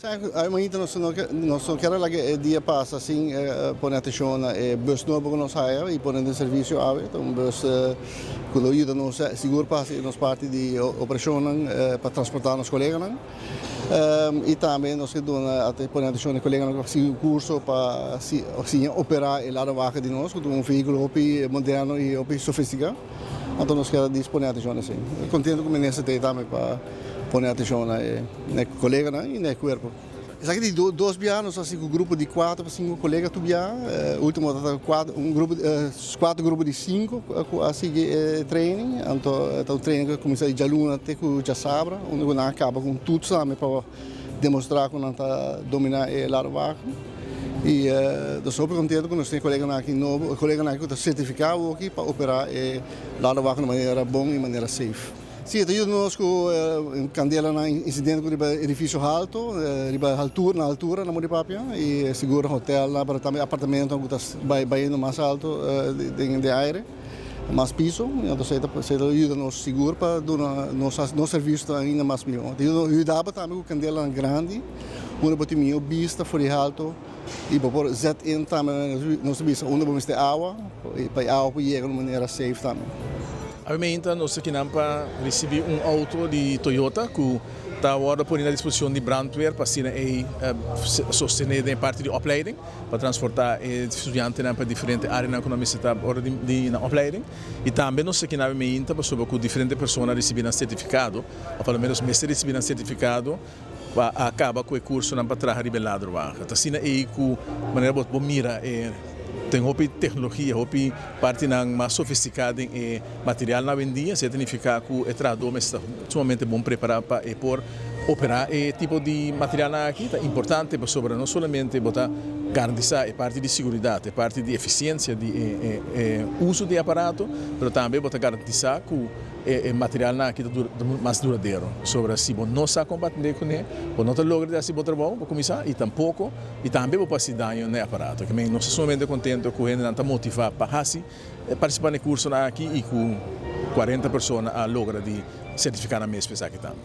Ainda não quero lá que dia passa assim, põe atenção na bus novo que nós saia e põe em serviço ave, então bus que ajuda nos seguro passa nos parte de operação para transportar nos colegas e também nós que dona até põe atenção nos colegas que fazem curso para assim operar o lado vaca de nós, com um veículo moderno e sofisticado, então nós quero dispor atenção assim. Contento com o ministro também para pôr atenção na colega e no corpo. Isso aqui de 2 anos, assim, um grupo de 4 a 5 colegas, tu último quatro grupos de 5 assim training, então training começa de aluno até que já sabe, onde acaba com tudo sabe para demonstrar que não está dominar o lado vago. E estou super contente que nós temos colegas aqui novo, colegas aqui que estão certificados aqui para operar o lado vago de maneira boa e maneira safe. Sim, ajuda nós com candela na incidente com o edifício alto, na altura na Moripapia e segura hotel, apartamento que está bem mais alto de aire, mais piso, então você ajuda nós seguro para nosso serviço ainda mais melhor. Ajuda também com candela grande, uma botimia vista fora alto e para zet in também nossa vista, onde vamos ter água para a água chegar de maneira safe também. Obviamente, nós aqui para receber auto de Toyota que está agora por à disposição de brandweer para sostener a parte de opleiding, para transportar estudantes para diferentes áreas na universidade na opleiding. E também nós aqui para sobre que diferentes pessoas receberem certificado, ou pelo menos mestre receberem certificado, acaba com o curso para trás rebelado. Então, assim, é que maneira boa mira tem tecnologia, parte mais sofisticada em material na vendia, significa que o trabalho está sumamente bom preparado para operar esse tipo de material aqui. É importante para não somente garantir a parte de segurança, a parte de eficiência de uso do aparato, mas também garantir que o material aqui é mais duradouro. Sobre se não está combatendo com ele, não logra fazer bom trabalho para começar e também para fazer dano no aparato. Que não sou somente contente com ele, não está motivado para participar no curso aqui e com 40 pessoas a logra de certificar na minha espécie aqui também.